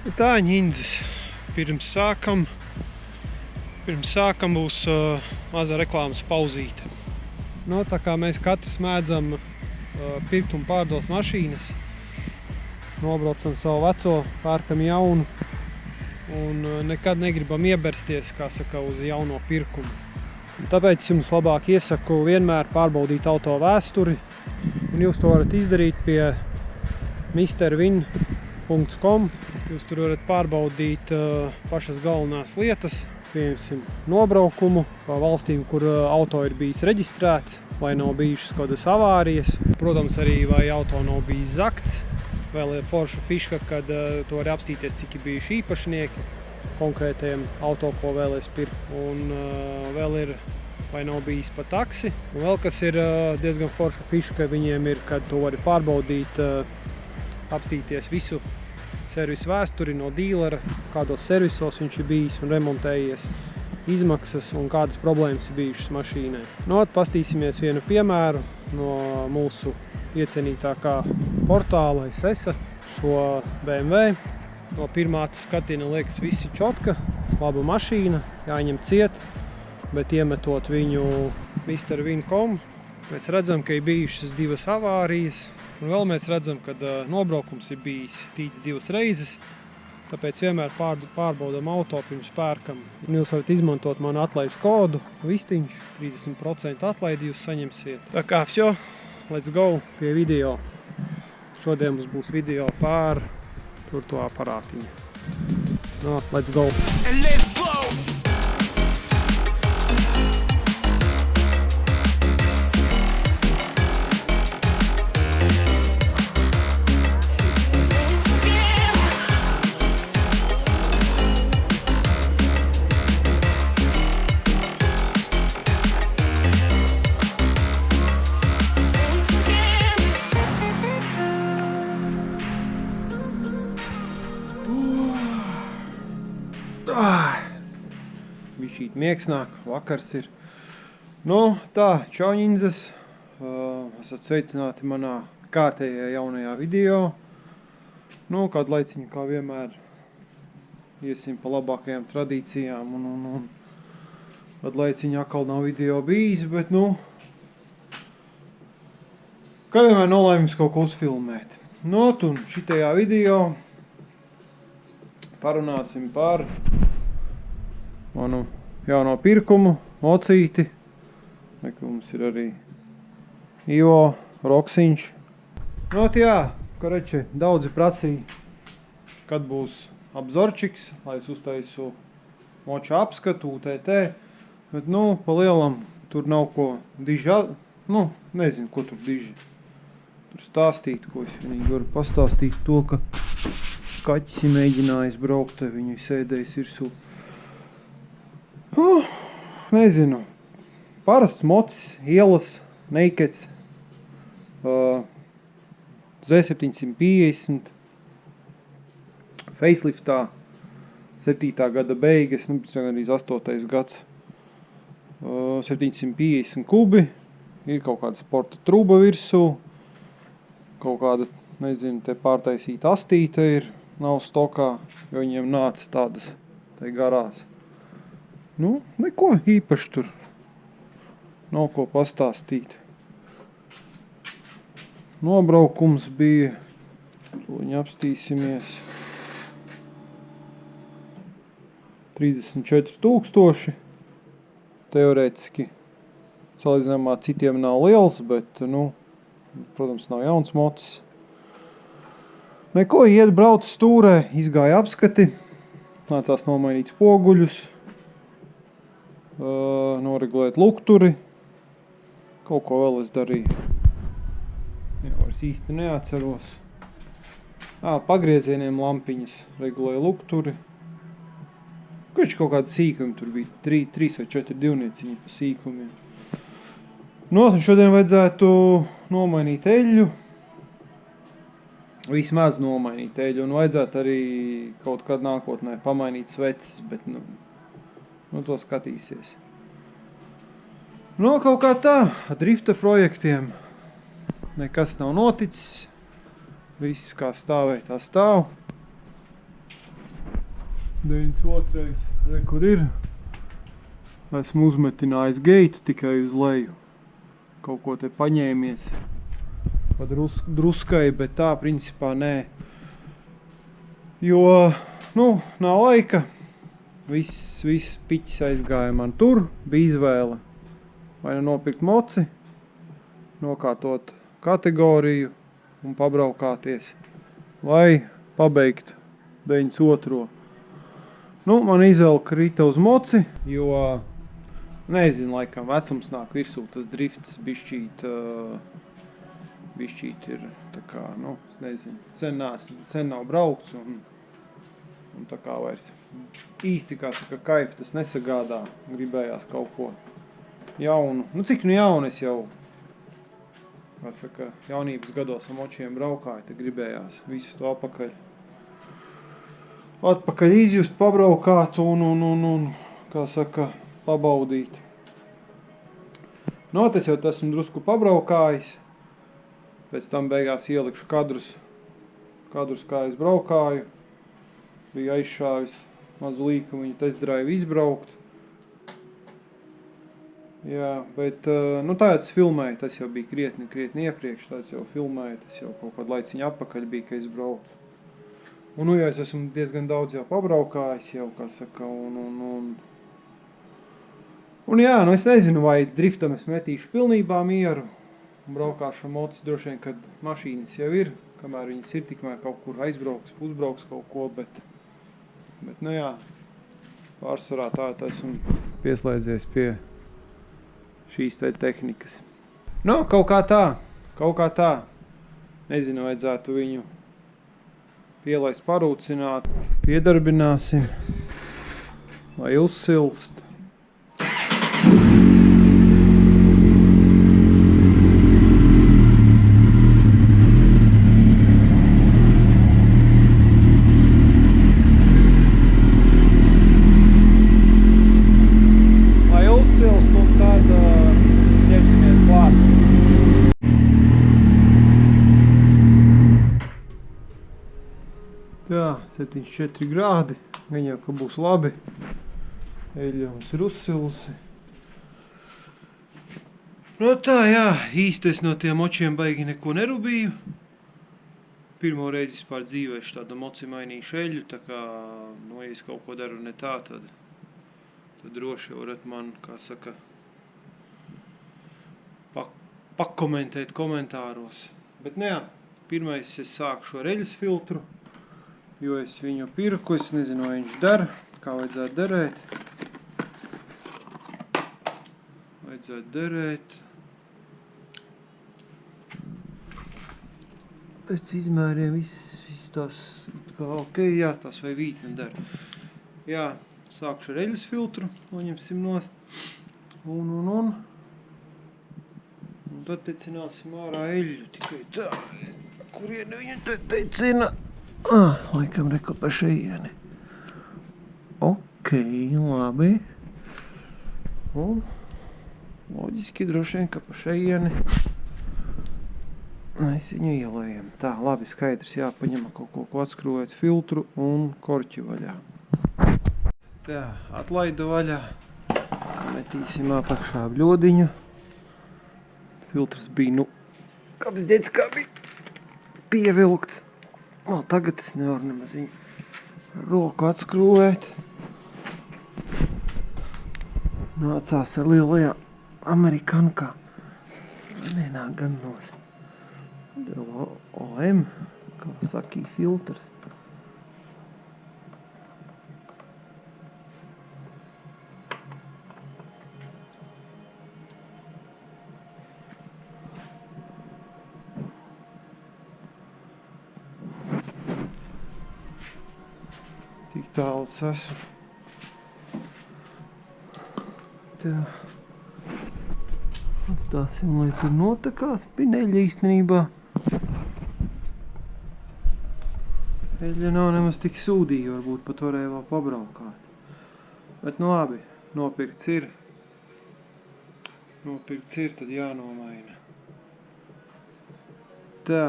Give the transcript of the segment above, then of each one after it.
Tā, ņindzes. Pirms sākam būs maza reklāmas pauzīte. Tā kā mēs katrs mēdzam pirkt un pārdot mašīnas, nobraucam savu veco, pērkam jaunu un nekad negribam iebersties, kā saka, uz jauno pirkumu. Tāpēc jums labāk iesaku vienmēr pārbaudīt auto vēsturi, un jūs to varat izdarīt pie mrvin.com. Jūs tur varat pārbaudīt pašas galvenās lietas, piemēram, nobraukumu pa valstīm, kur auto ir bijis reģistrēts, vai nav bijušas kādas avārijas. Protams, arī vai auto nav bijis zakts. Vēl ir forša fiška, kad to var apstīties, cik ir bijuši īpašnieki konkrētajiem auto, ko vēlēs pirkt. Un vēl ir, vai nav bijis pa taksi. Un vēl kas ir diezgan forša fiška, viņiem ir, kad to var pārbaudīt, apstīties visu servisu vēsturi no dīlera, kādos servisos viņš ir bijis un remontējies, izmaksas un kādas problēmas ir bijušas mašīnai. Pastīsimies vienu piemēru no mūsu iecienītākā portāla SESA, šo BMW. No pirmā skatina liekas visi čotka, laba mašīna, jāņem ciet, bet iemetot viņu mrvin.com, mēs redzam, ka ir bijušas 2 avārijas, un vēl mēs redzam, ka nobraukums ir bijis tīts 2 reizes, tāpēc vienmēr pārbaudam auto pirms pērkam. Un jūs varat izmantot manu atlaižu kodu, vistiņš, 30% atlaidi jūs saņemsiet. Tā kā vsjo, let's go pie video. Šodien mums būs video pār to aparātiņu. Let's go! And let's go! Bišķīt mieksnāk, vakars ir. Tā, čau ņindzes, esat sveicināti manā kārtējā jaunajā video. Kādu laiciņu, kā vienmēr, iesim pa labākajām tradīcijām un kādu laiciņu atkal nav video bijis, bet kā vienmēr nolēmums kaut ko uzfilmēt. Un šitajā video parunāsim par manu jauno pirkumu, mocīti. Mums ir arī Ivo, Roksiņš. Koreči, daudzi prasīja, kad būs apzorčiks, lai es uztaisu moča apskatu, UTT. Bet, pa lielam, tur nav ko diži, nezinu, ko tur diži. Tur stāstīt, ko es vienīgi varu pastāstīt to, ka kaķis ir mēģinājis braukt, te viņu sēdējis virsū. Nezinu, parasts mocis, ielas, neikets, Z750, faceliftā, 7. gada beigas, arī 8. gads, 750 kubi, ir kaut kāda sporta trūba virsū, kaut kāda, nezinu, te pārtaisīta astīte ir, nav stokā, jo viņiem nāca tādas te garās. Neko īpaši tur nav ko pastāstīt. Nobraukums bija, viņi apstīsimies, 34 000. Teorētiski salīdzinājumā citiem nav liels, bet, protams, nav jauns mocis. Neko, iet brauc stūrē, izgāja apskati, nācās nomainīt spoguļus, noregulēt lukturi, kaut ko vēl es darīju. Vairs īsti neatceros. Pagriezieniem lampiņas, regulēja lukturi. Kaut kāda sīkumi tur bija, 3 vai 4 divnieciņi pa sīkumiem. Šodien vajadzētu nomainīt eļļu. Vismaz nomainīt eļļu, un vajadzētu arī kaut kad nākotnē pamainīt sveces, bet, to skatīsies. Kaut kā tā, drifta projektiem nekas nav noticis. Viss kā stāvēja, tā stāv. 92. Re, kur ir. Esmu uzmetinājis geitu tikai uz leju. Kaut ko te paņēmies. Pa druskai, bet tā principā nē. Jo, nav laika. Viss piķis aizgāja man tur. Bija izvēle. Vai nopirkt moci, nokārtot kategoriju un pabraukāties. Vai pabeigt 92. Man izvēle krita uz moci, jo, nezinu, laikam vecums nāk virsū, tas drifts bišķīt ir, tā kā, es nezinu, sen nav braukts un tā kā vairs īsti, kā saka, kaifu tas nesagādā, gribējās kaut ko jaunu. Cik jaunu es jau, kā saka, jaunības gados ar močiem braukāju, tad gribējās visu to atpakaļ izjust, pabraukāt un kā saka, pabaudīt. Es jau esmu drusku pabraukājis, pēc tam beigās ielikšu kadrus kā es braukāju, bija aizšāvis mazu līkumiņu test drive izbraukt. Jā, bet, tāds filmēja, tas jau bija krietni iepriekš, tāds jau filmēja, tas jau kaut kādu laiciņu atpakaļ bija, ka es braucu. Un jau es esmu diezgan daudz jau pabraukājis, jau, kā saka, un jā, es nezinu, vai driftam es metīšu pilnībā mieru, un braukāšu mocis droši vien, kad mašīnas jau ir, kamēr viņas ir, tikmēr kaut kur aizbrauks, uzbrauks kaut ko, bet jā, pārsvarā tā esmu pieslēdzies pie šīs tehnikas. Kaut kā tā, nezinu, vajadzētu viņu pielaist, parūcināt, piedarbināsim, lai uzsilst. Lai uzsilst un tad ķersimies klāt. Jā, 74 grādi, gan jau, ka būs labi. Eļļa mums ir uzsilusi. Tā, jā, īsti es no tiem močiem baigi neko nerubīju. Pirmo reizi vispār dzīvēšu tādu moci mainīšu eļļu, tā kā, ja es kaut ko daru ne tā, tad droši varat man, kā saka, pakomentēt komentāros. Bet, jā, pirmais es sākšu ar eļļas filtru. Jo es viņu pirku, es nezinu, vai viņš dara, kā vajadzētu derēt. Pēc izmēriem viss tās, kā ok, jāstās vai vītne dara. Jā, sākšu ar eļļas filtru, noņemsim nost. Un tad tecināsim ārā eļļu, tikai tā, kurien viņa te tecina. Laikam reko pa šeieni. Ok, labi. Un loģiski droši vien, ka pa šeieni mēs viņu ielējam. Tā, labi, skaidrs, jāpaņem kaut ko atskrūvēt filtru un korķi vaļā. Tā, atlaidu vaļā. Metīsim apakšā bļodiņu. Filtrs bija, kapsdēts, kā bija pievilkts. Tagad es nevaru nemaz viņu roku atskrūvēt. Nācās ar lielajā amerikankā. Nenāk gan nost. OM, kā sakīja, filtrs. Tik tāls esmu. Tā. Atstāsim, lai tur notekās pineļa īstenībā. Eļļa nav nemaz tik sūdīga, varbūt pat varēja vēl pabraukāt. Bet labi, nopirkts ir, tad jānomaina. Tā,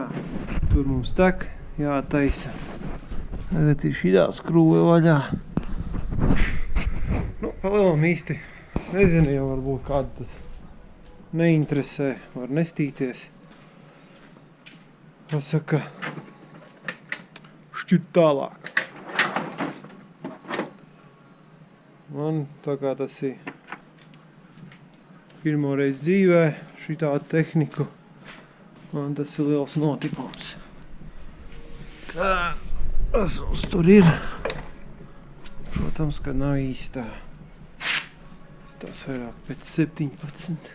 tur mums tek, jātaisa. Tagad ir šitā skrūve vaļā. Nu, palielam īsti. Es nezinu, jau varbūt kādu tas neinteresē, var nestīties. Pasaka, šķirt tālāk. Man tā kā tas ir pirmoreiz dzīvē, šitādu tehniku, man tas ir liels notikums. Tā, tas mums tur ir. Protams, ka nav īstā. Tas vairāk pēc 17.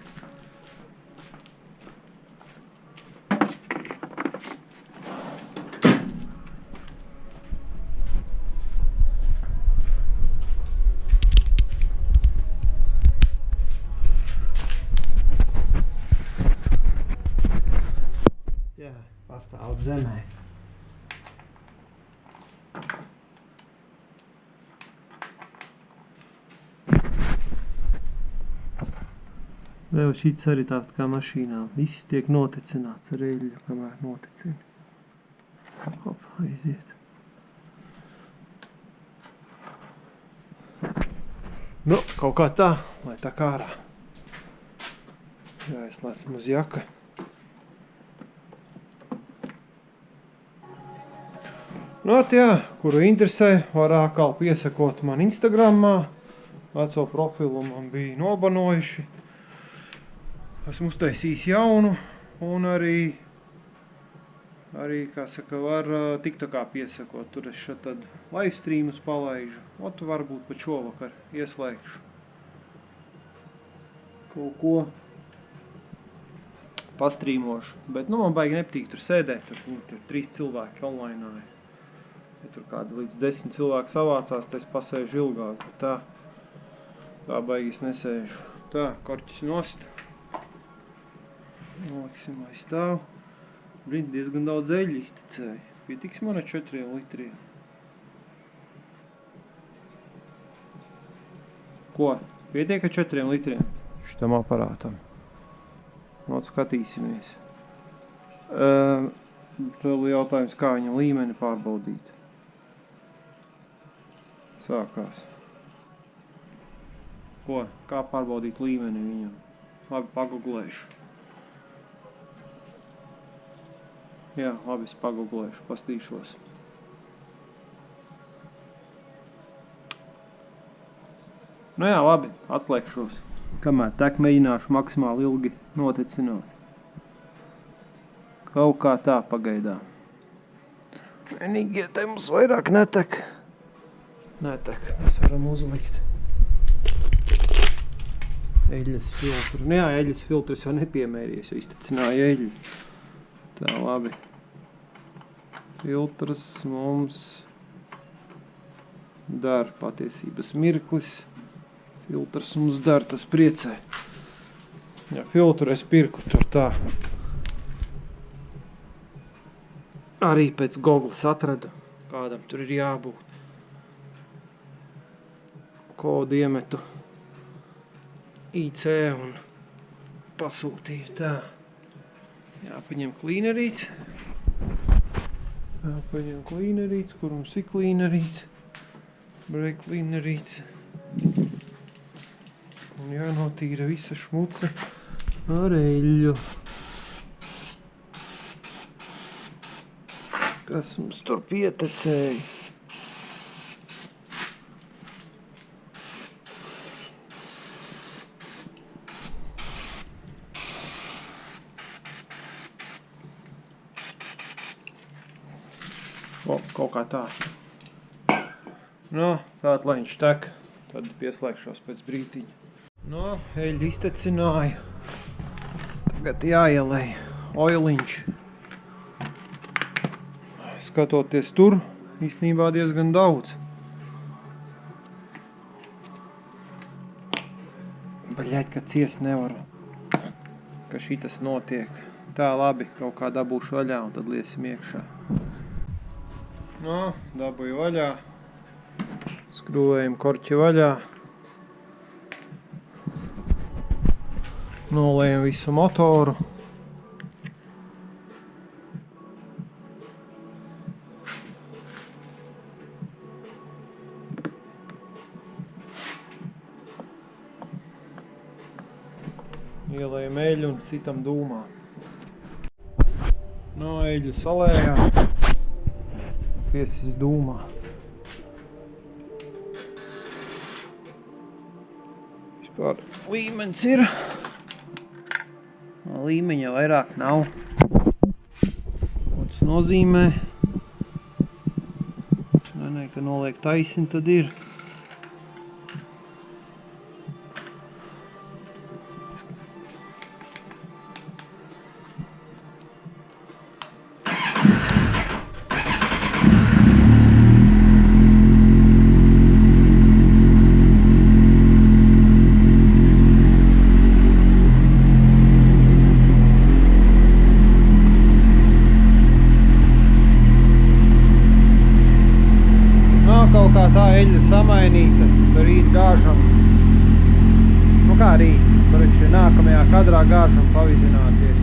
Jā, pastāv zemē. Vēl šits arī tāpat kā mašīnā. Viss tiek noticināts ar eļļu, kamēr noticina. Hop, aiziet. Nu, kaut kā tā, lai tā kā ārā. Jāizslēdz mums jaka. Nu, jā, kuru interesē, var atkal piesakot man Instagramā. Veco profilu man bija nobanojuši. Esmu uztaisījis jaunu un arī, kā saka, var TikTokā piesakot. Tur es šeit tad live streamus palaižu. Ot, varbūt pat šovakar ieslēgšu kaut ko pastrīmošu. Bet, nu, man baigi nepatīk tur sēdēt. Tur 3 cilvēki online. Ja tur kādi līdz 10 cilvēki savācās, tad es pasēžu ilgāk. Bet tā baigi es nesēžu. Tā, korķis nost. Noliksim, lai stāv. Brīd, diezgan daudz eļļu iztecēja. Pietiks man ar 4 litriem. Ko? Pietiek ar 4 litriem? Šitam aparātam. Not skatīsimies. Vēl jautājums, kā viņam līmeni pārbaudīt. Sākās. Ko? Kā pārbaudīt līmeni viņam? Labi, paguglēšu. Jā, labi, es paguglēšu, pastīšos. Nu jā, labi, atslēgšos. Kamēr tek mēģināšu maksimāli ilgi notecināt. Kaut kā tā pagaidām. Vienīgie te mums vairāk netek. Netek, mēs varam uzlikt eļļas filtru. Nu jā, eļļas filtrs jau nepiemēries, jo iztecināja eļļu. Tā, labi. Filtrs mums dar patiesības mirklis. Filtrs mums dar, tas priecē. Jā, filtru es pirku tur tā. Arī pēc Googles atradu, kādam tur ir jābūt. Kodu iemetu IC un pasūtīju tā. Jāpaņem klīnerīts. Jāpaņem klīnerīts, kur mums ir klīnerīts. Brake klīnerīts. Un jānotīra visa šmuce ar eļļu. Kas mums tur pietecēja? Kaut kā tā. Nu, tātad, lai viņš tek, tad pieslēgšos pēc brītiņa. Nu, eļļu iztecināju. Tagad jāielej oiliņš. Skatoties tur, īstenībā diezgan daudz. Baļķēt, ka ciest nevaru, ka šitas notiek. Tā, labi, kaut kā dabūšu vaļā un tad liesim iekšā. Nu, dabūju vaļā. Skrūvējam korķi vaļā. Nolējam visu motoru. Ielējam eļļu un citam dūmā. No eļļu salējām. Piesis dūmā. Vispār līmenis ir. Līmeņa vairāk nav. Ko tas nozīmē? Nē, ka noliek taisni, tad ir. Kaut kā tā eļļa samainīta, tur rīt gāžam, nu kā rīt, tur viņš ir nākamajā kadrā gāžam pavizināties.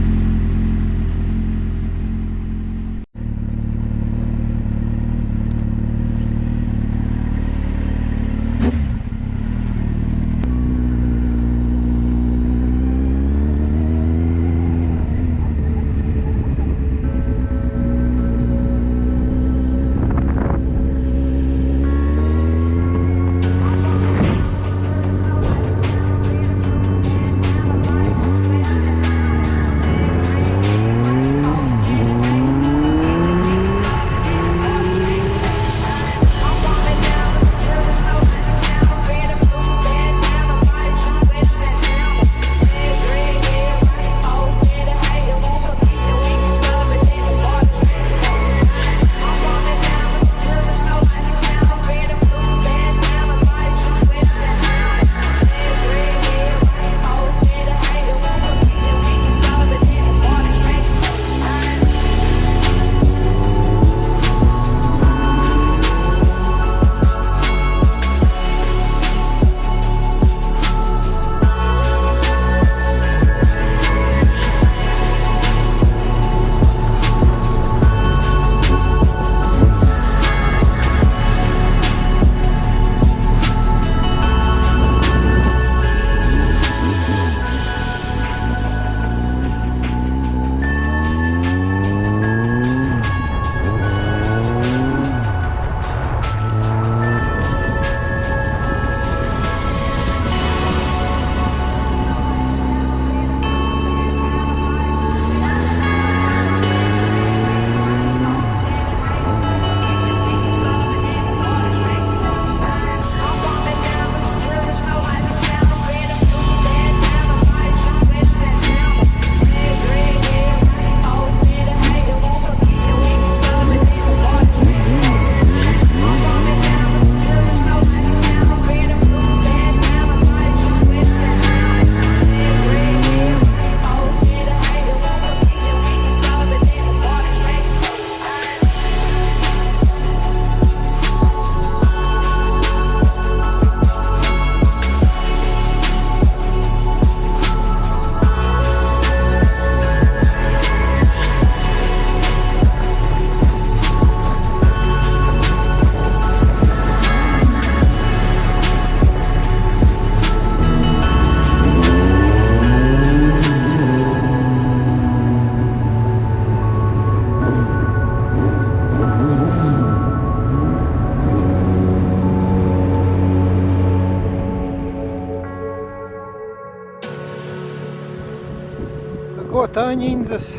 Ko tā ņindzas,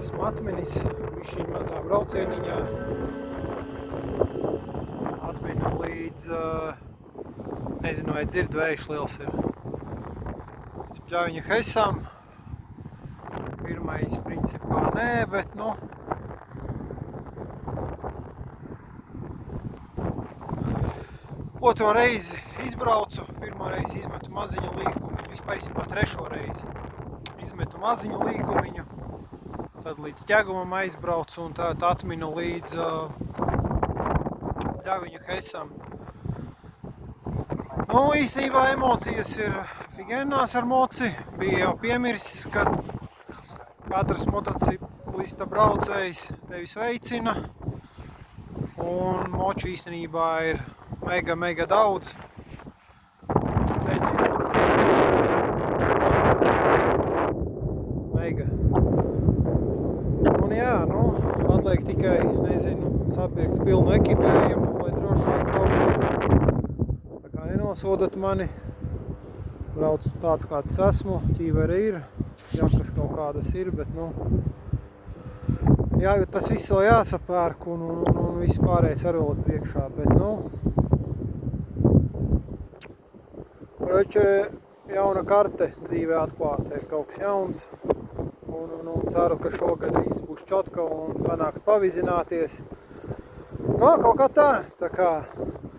esmu atminis bišķiņ mazā braucieniņā. Atminu līdz, nezinu vai dzird vējš liels ir. Es Pļaviņa Hesam. Pirmais principā nē, bet nu. Otro reizi izbraucu, pirmo reizi izmetu maziņu līkumu, vispār īstenībā trešo reizi. Izmetu maziņu līkumiņu, tad līdz ķegumam aizbraucu un tad atminu līdz Pļaviņu Hesam. Nu, īstenībā emocijas ir figenās ar moci. Bija jau piemirsis, ka katrs motociklista braucējs tevi sveicina. Un moču īstenībā ir mega daudz. Ceļi Atliek tikai, nezinu, sapirkt pilnu ekipējumu, lai drošāk brauktu. Tā kā nenosodat mani. Braucu tāds, kāds esmu, ķīveri ir, jakas kaut kādas ir, bet, nu, jā, tas viss vēl jāsapērk un viss pārējais arī vēl priekšā, bet, nu, jauna karte dzīvē atklāta, ir kaut kas jauns, un ceru, ka šogad viss būs čotka un sanāks pavizināties. No, kaut kā tā kā,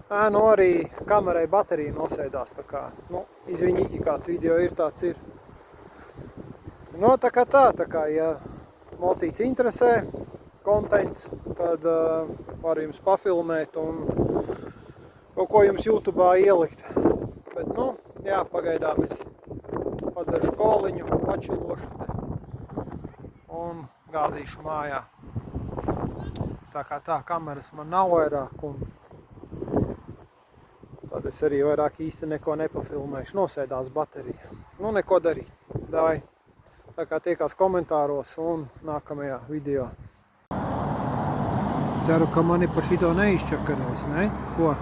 arī kamerai baterija nosēdās, tā kā, nu, izviņķi kāds video ir, tāds ir. No, tā kā, ja mocīts interesē, kontents, tad var jums pafilmēt un kaut ko jums YouTube'ā ielikt. Bet, nu, jā, pagaidām es padzeršu koliņu, pačilošu te un gāzīšu mājā. Tā kā kameras man nav vairāk un tad es arī vairāk īsti neko nepafilmēšu. Nosēdās baterija. Nu, neko darīt. Davai. Tā kā tiekās komentāros un nākamajā video. Es ceru, ka mani par šito neizčakarēs, ne? Ko?